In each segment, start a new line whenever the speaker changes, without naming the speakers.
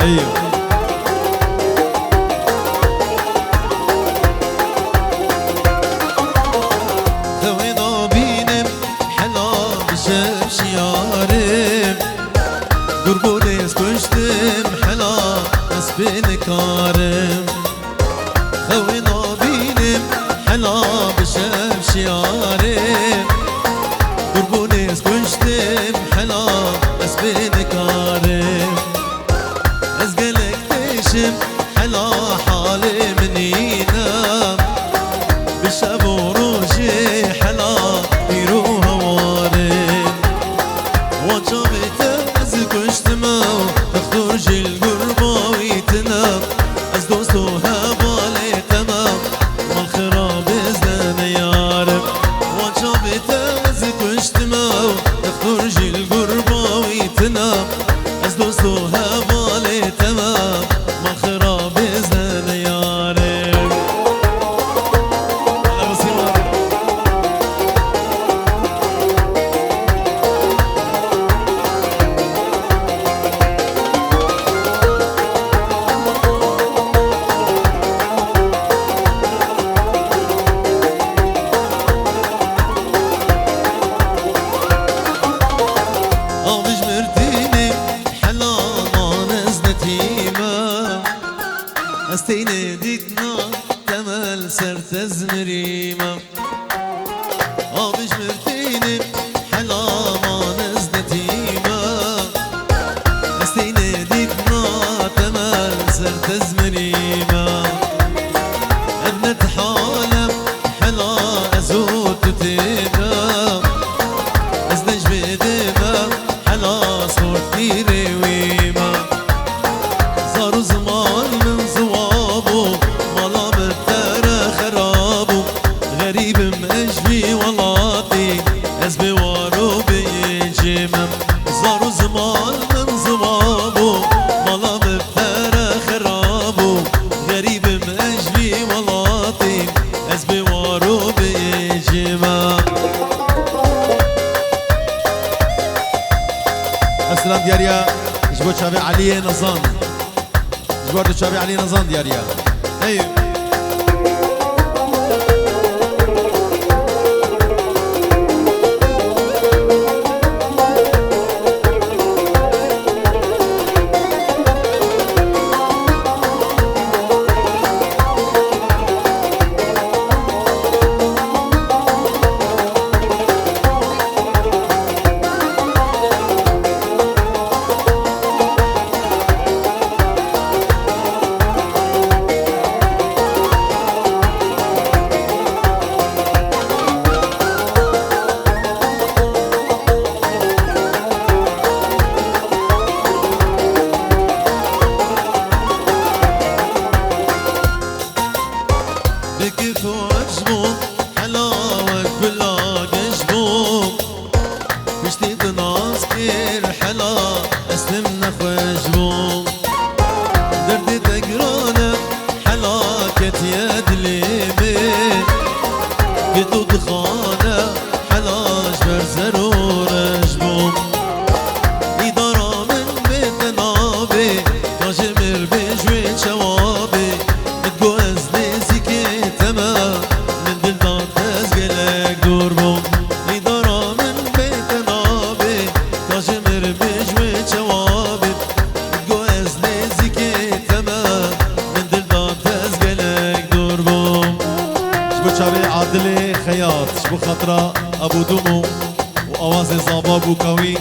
ايوه
خوينا بينم حلا بشاف شيارم قربونيس كشتم حلا بس بنكارم خوينا بينم حلا بشاف شيارم قربونيس كشتم حلا بس بنكارم ازقلك تشم حلا حالي منينا بشابو روشي حلا بيرو هوارم وجابت از كشتما تختار جل قربا ويتنا از دوستو هبالي تمام مال خراب ازدان يارم وجابت از كشتما تختار جل قربا ويتنا از دوستو هبالي تمام مال خراب ازدان يارم آبش مردینی حلا ما نزنتیما استینه دیدنا تمل سر تزمریما آبش مردینی حلا ما نزنتیما استینه دیدنا تمل سر تزمریما ابنت حالم حلا ازود تتیما از نجم دمم حلا صورت میره ویما زارو زمان من زوابو مالا مبتر خرابو غریبم اجبی ولاتي از بوارو بیجمم زارو زمان من زوابو مالا مبتر خرابو غریبم اجبی ولاتي از بوارو بیجمم
السلام دياريا جبو شابي علي نظام جبو شابي علي نظام دياريا ايوه
بكيف وعجبهم حلاوة بلا قجبهم مشتي بناس كير حلا اسلمنا خجبهم دردي تقرانا حلا كتياد ليمين بدود خانة حلا جبر زرور اجبهم إدارة من بيت نابي تاجمر بجوين شوابي بتقو ازني زيكي تمام من دلدان تزقلك دوربهم إدارة من بيت نابي تاجمر بجوين شوابي بتقو ازني زيكي تمام من دلدان تزقلك دوربهم
جبو شابي عادلي خياط جبو خطرة ابو دومو واوازي زابا ابو كوي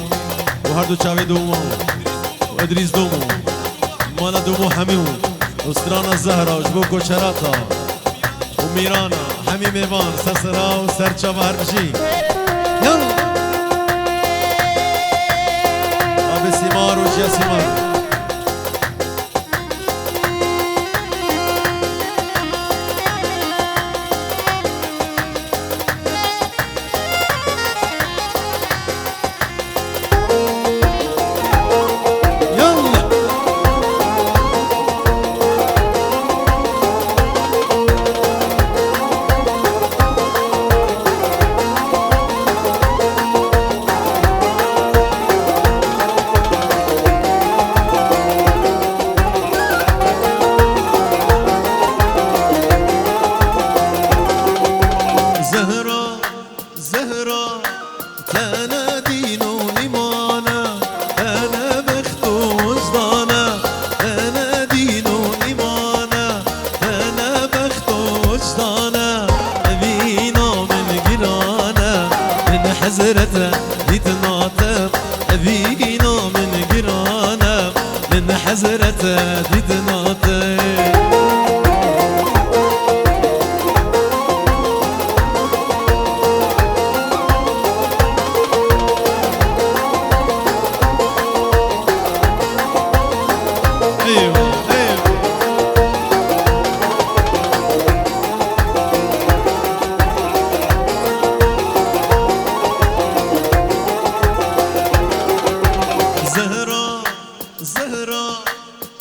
وهردو شابي دومو وادريس دومو مالا دومو حميو وسترانا الزهرة وجبو كوشراتا وميرانا حمي ميفان سرسرا وسرچا بهربجي يلا ابي سيمار وجيا سيمار
وجدانه انا دين وايمانه انا بخت وجدانه ابينا من قرانه من حزرته يتناطر ابينا من قرانه من حزرته يتناطر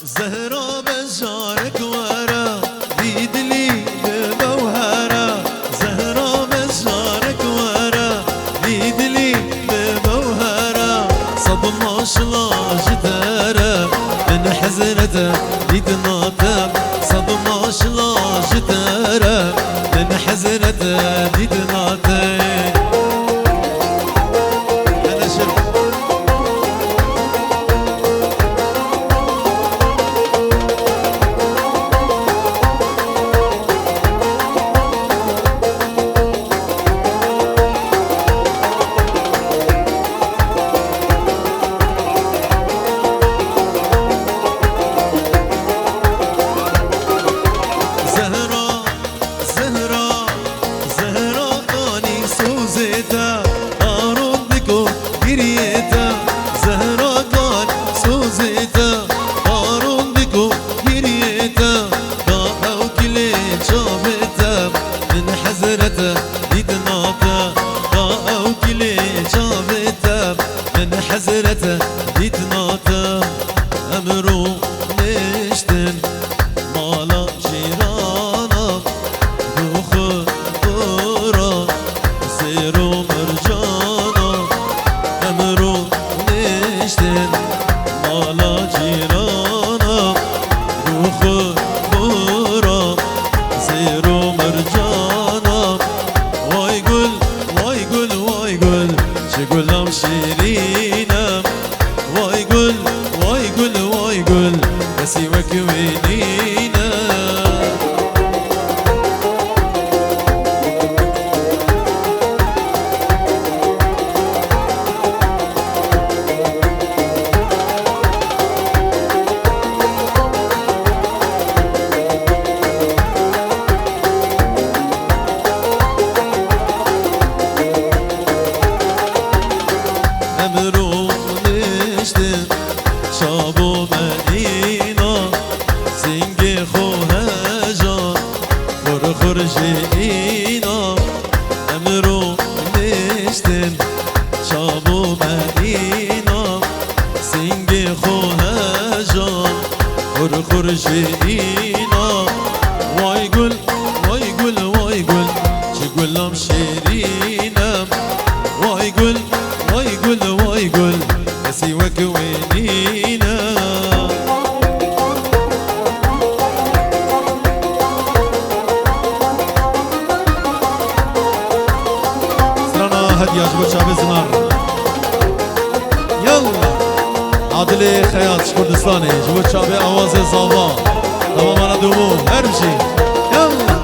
زهرة بشارك ورا بيدلي بموهرة زهرة بشارك ورا بيدلي بموهرة صدمة شلاش ترى من حزنته يتناطر صدمة شلاش ترى من حزنته يتناطر من حزرته يتناطر أمرو نشتن مالا جيرانا روخ دورا سيرو مرجانا أمرو نشتن مالا جيرانا روخ دورا سيرو مرجانا واي قل واي قل واي قل شقولهم شيرينم واي قل واي قل واي قل نسيمك وينينا أمرو نشتن شابو مدينة سنگي خوها جان خور خور جينا أمرو نشتن شابو مدينة سنگي خوها جان خور خور جينا واي قل واي قل واي قل شقولهم شيرينم واي قل واي قل واي قل نسيوك وينينا
سرانا هدي عجبت شعب الزمار يلا عادلي خياط كردستاني جبت شعب آواز زاوا تمام انا دومو هرمشي يلا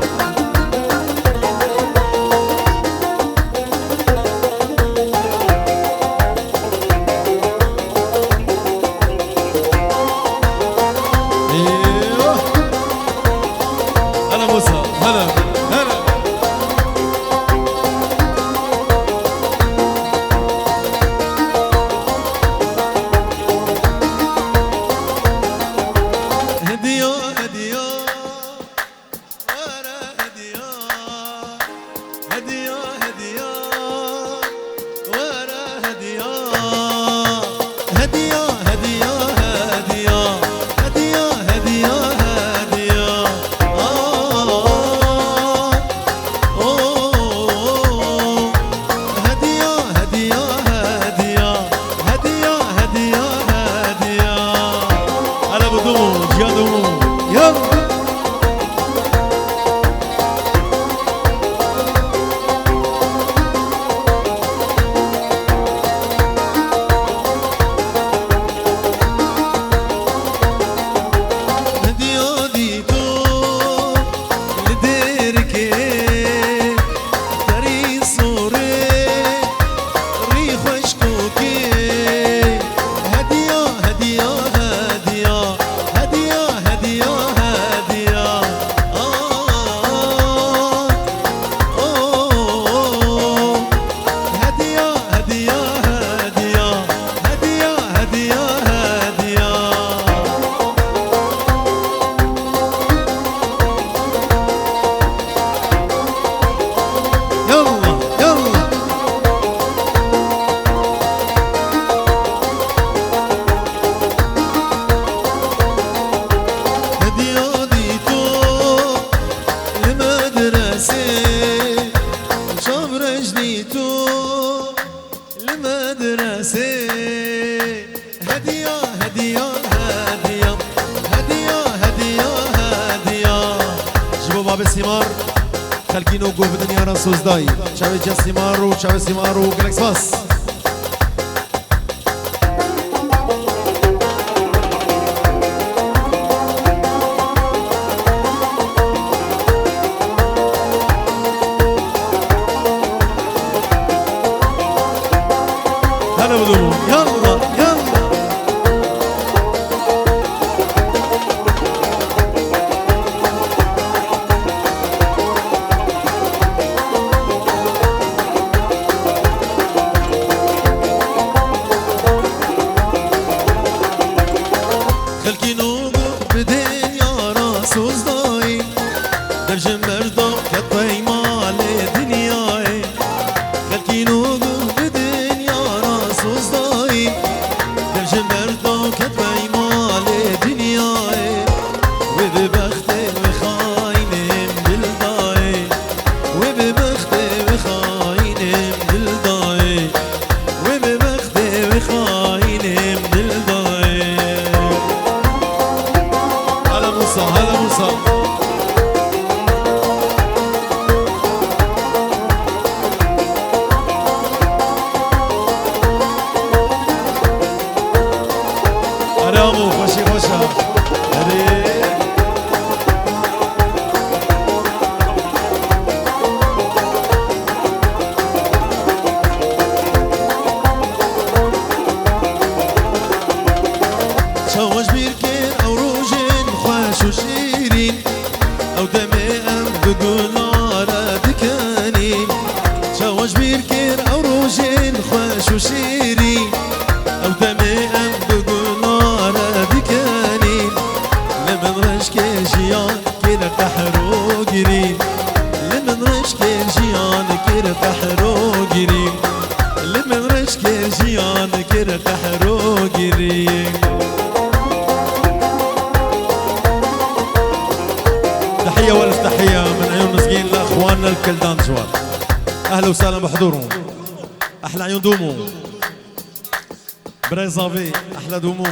هلا هلا
هدية هدية
باب سیمار خلکینو گو بدن یاران سوزدایی چاوی جا سیمارو چاوی سیمارو گلکس باس هلا بدو يلا يلا
خلقينو بدين يارا سوزداي درج مردو كطي مال دنياي خلقينو بدين يارا سوزداي درج مردو كطي مال دنياي وببختي وخاينم دلداي وببختي وخاينم دلداي وببختي وخاينم دلداي
هلا موسى هلا موسى أرامو خوشي خوشا هذه
شواش بيركين او روجين خوش وشيرين او دمي ام بقولارة دكانين شواش بيركين او روجين خوش وشيرين او دمي ام بقولارة دكانين لمن رشكي جيان كده تحرو جرين لمن رشكي جيان كده تحرو جرين لمن رشكي جيان كده تحرو جرين
تحية والف تحية من عيون مسكين لأخواننا الكلدان جوار أهلا وسهلا بحضورهم أحلى عيون دومو بريزافي أحلى دومو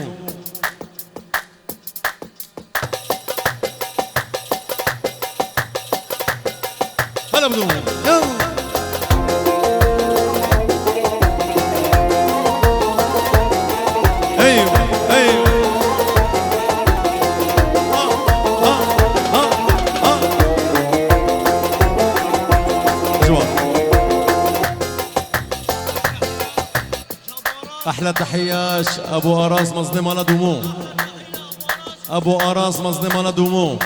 هلا بدومو يلا ايوه ايوه جوار احلى تحياش ابو اراس مظلم على دومو ابو اراس مظلم على دومو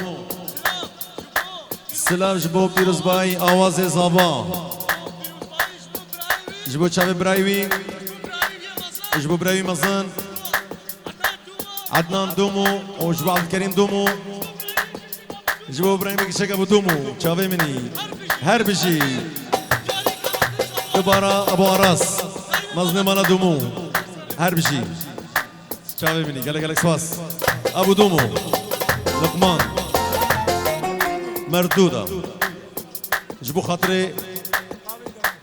سلام جبو پیروز باي آواز زابا جبو چاوي برايوي جبو برايوي مزن عدنان دومو وجبو عبد الكريم دومو جبو ابراهيم كشك ابو دومو چاوي مني هر بشي دوباره ابو اراس مظلم على دومو هر بشي چاوي مني قالك سواس ابو دومو لقمان مردودة جبو خاطري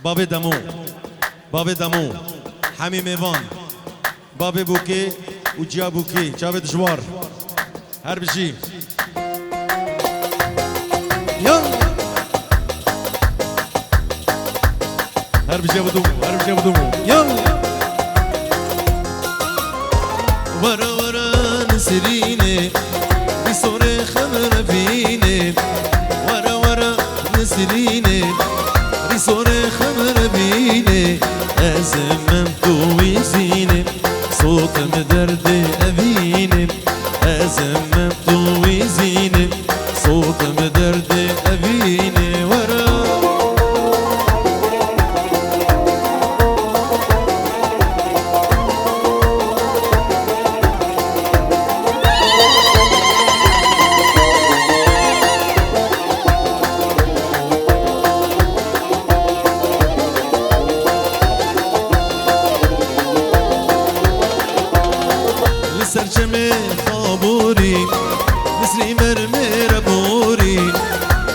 بابي دمو بابي دمو حمي ميفان بابي بوكي وجيا بوكي جاويد جوار هر بشي يلا هر بشي ابو دومو هر بشي ابو دومو يلا
ورا ورا نسريني بصورة خمر فيني ورا ورا نسريني بصورة خمر فيني أزمم تويزيني صوت مدردي أبيني أزمم تويزيني صوت مدردي أبيني ورا سرچمه خابوری مصری مرمر بوری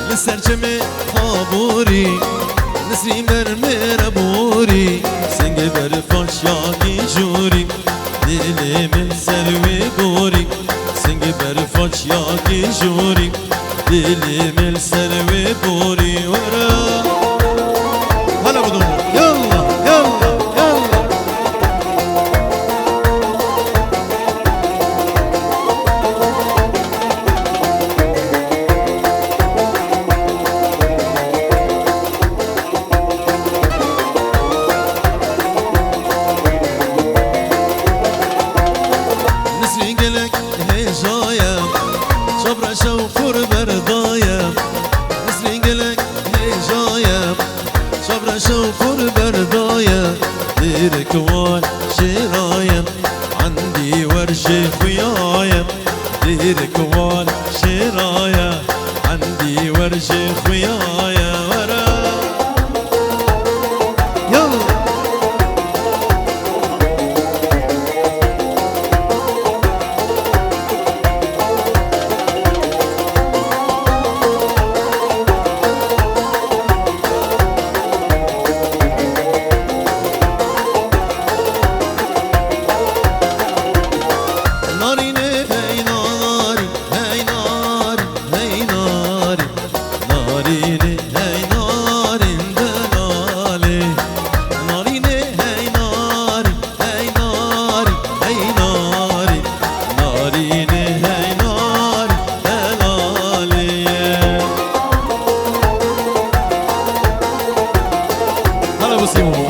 لسرچمه خابوری مصری مرمر بوری سنگ بر فاشیاگی جوری دل من سروی گوری سنگ بر فاشیاگی جوری دل من سروی بوري ورا هلا بدومو يلا يلا يلا نسري قلك هجايا شبرا شوفور بردايا نسري قلك هجايا شبرا شوفور بردايا ديرك وان شرايا عندي ورشة خيايا ديرك وان شرايا عندي ورشة خيايا ورا يلا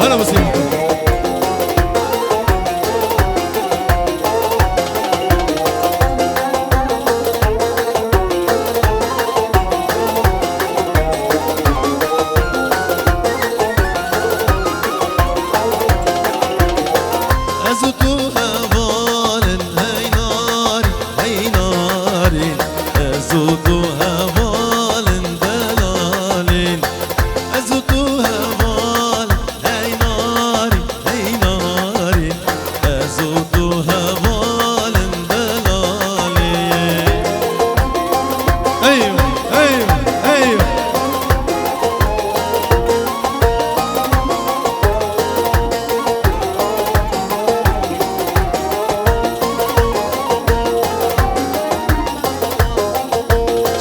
هلا بسيمو أزوتوها بالن هاي ناري هاي ناري أزوتوها بالن دلالين أزوتوها بالن هاي ناري هاي ناري أزوتوها بالن دلالين أيوه أيوه أيوه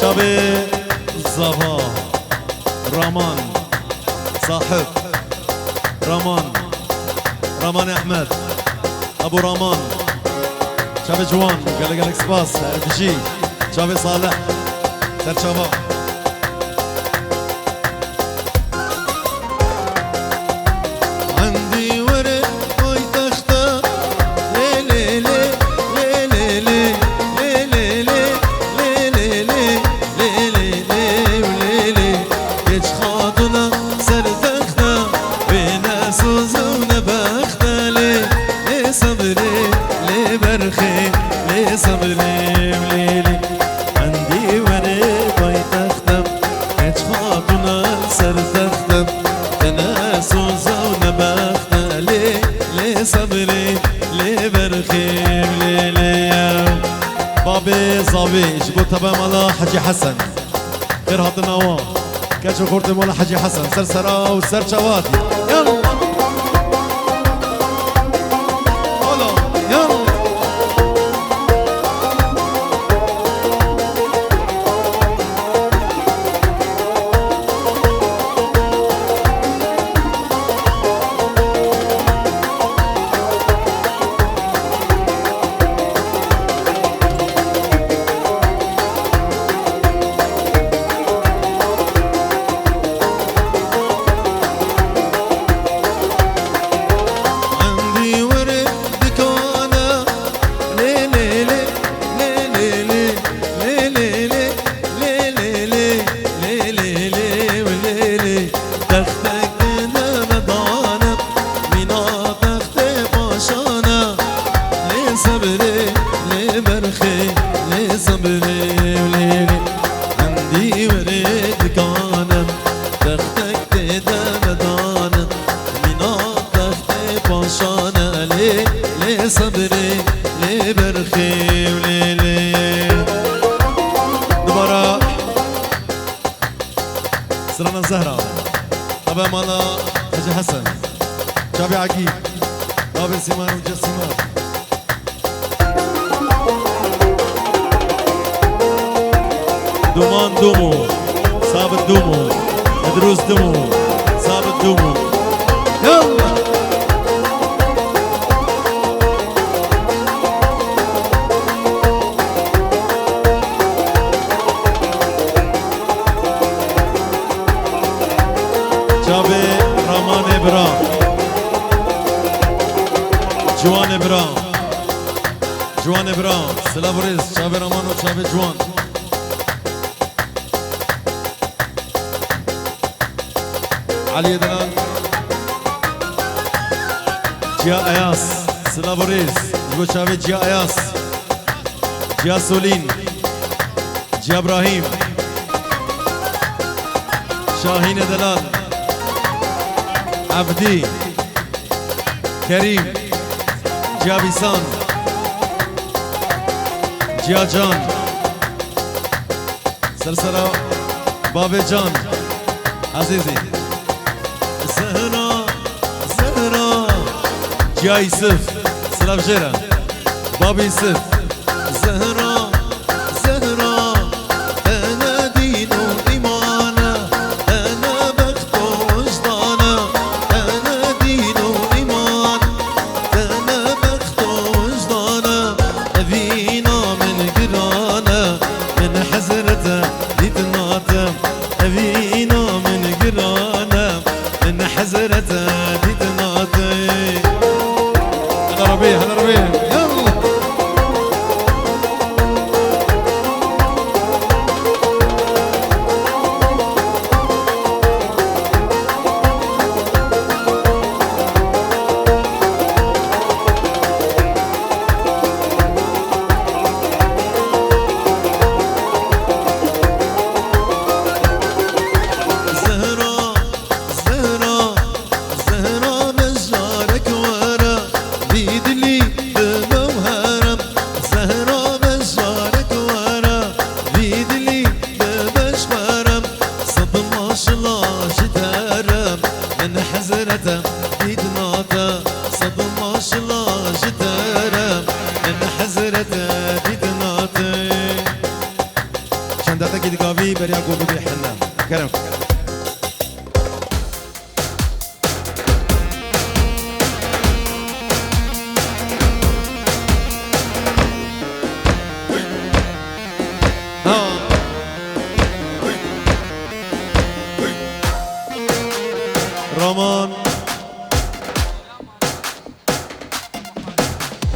شابي زفا رمان صاحب رمان احمد ابو رمان شابي جوان قال سباس بجي شابي صالح سر شباب عندي ورد وي تخته ليلي ليلي ليلي ليلي صبري وليلي عندي وري باي تختم كتش خاطنا سر تختم انا سوزا ونبختة لي صبري لي برخي وليلي بابي صابي جبو تبا مالا حجي حسن غير هاتنا وان كتش خورتي مالا حجي حسن سرسرا وسر شواتي يلا صبري لي برخي وليلي دوباره سرانا الزهرة طبعا مالا حجي حسن شابي عقيب بابي سيمان وجسيمات دومان دومو
ثابت دومو دروس دومو ثابت دومو يلا جابي رامان برام جوان برام جوان برام سلابوريز جابي رامان وجابي جوان علي دلال جيا اياس سلابوريز جابي جيا اياس جيا سولين جيا ابراهيم شاهين دلال عبدي كريم جيا بيسان جيا جان سلسلة بابي جان عزيزي زهرة زهرة جيا يوسف سلام جيرة بابي يوسف زهرة زهرة أنا دين وإيمانة أنا بخت وجدانة أنا دين وإيمان أنا بخت وجدانة أبينا من قرانة من حزرته لتناته أبينا من قرانة من حزرته لتناته هلا ربيع هلا ربيع يلا رامان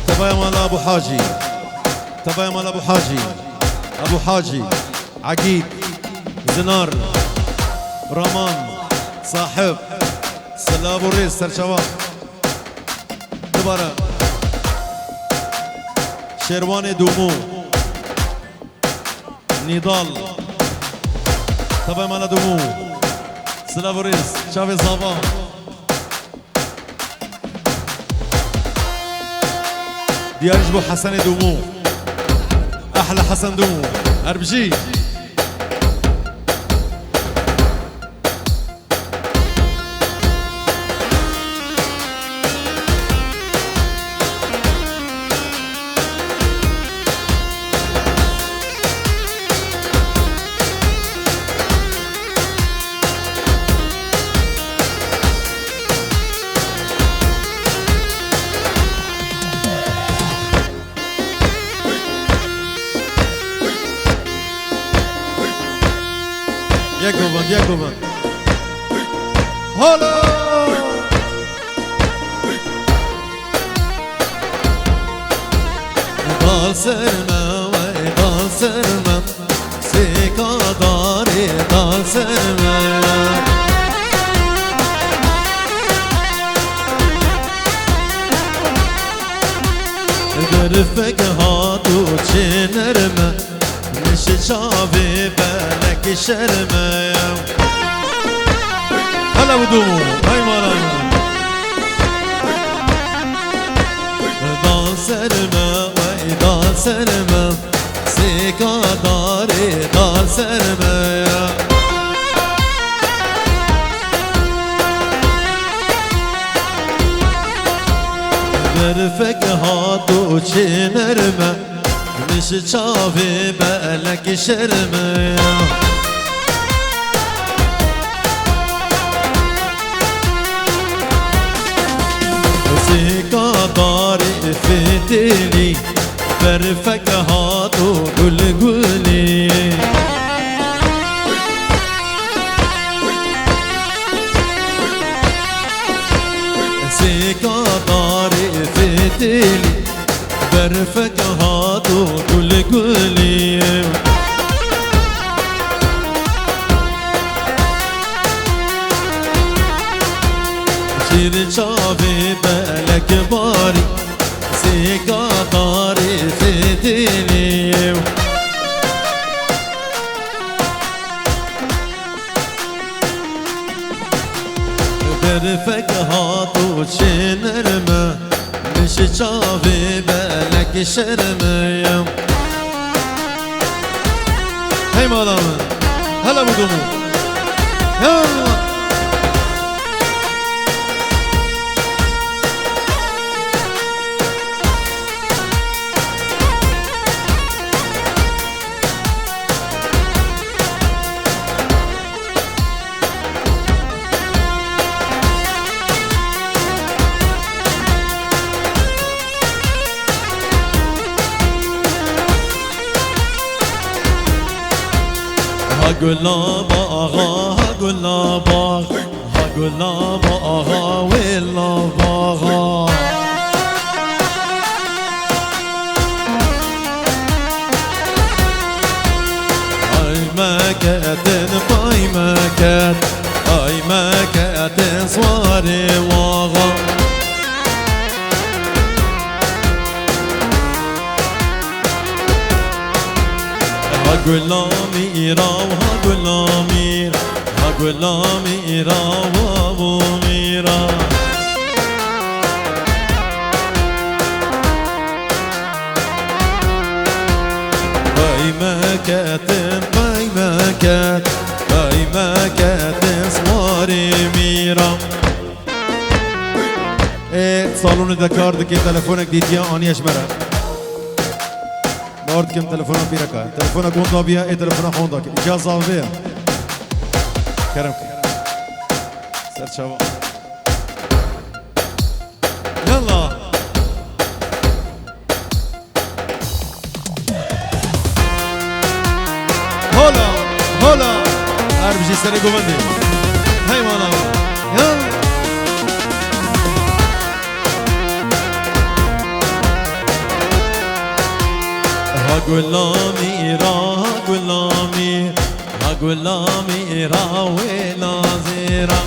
تبايا مال ابو حاجي تبايا مال ابو حاجي ابو حاجي عقيد زنار رامان صاحب سلابو ريس سرشوان دوباره شيروان دومو نضال تبايا مال دومو سلابو ريس شافي صابا ديارجبو حسن دومو احلى حسن دومو اربجي Jacoban. Hola! Dal serme ve dal serme Sikadari dal serme Gırfek hatu çinerme Nişi çavi belek şerme هلا بدومو هاي مالانا دانسر ما وای دانسر ما سیکا داری دانسر ما گرفک هاتو چینرمه میشه چاوی بلک شرمه
سيكا داري فتلي برفك هاتو قل قولي سيكا داري فتلي برفك هاتو قل قولي شير شافي بالك باري سيكا داري فتلي برفك هاتو شنرمه مش شافي بالك شرمه
هي مادام هلا بدومو يلا
هقولا باغا هقولا باغ هقولا باغا ولا باغا اي مكاتن باي مكات اي مكاتن صواري واغا هقولا ميرا وهقولا ميرا هقولا ميرا وابو ميرا باي مكاتن باي مكات باي مكاتن صواري ميرا
ايه صالون دكار دكي تلفونك ديتيا اني اشمره دارد كم تلفونك بيركا تلفونك قوم بيها ايه تلفونك خوندك اجازه بيها كرم سر شباب يلا هولا هولا عارف جي سري قومندي هاي مانا يلا
هقولا ميرا هقولا ميرا هقولا ميرا ولا زيرا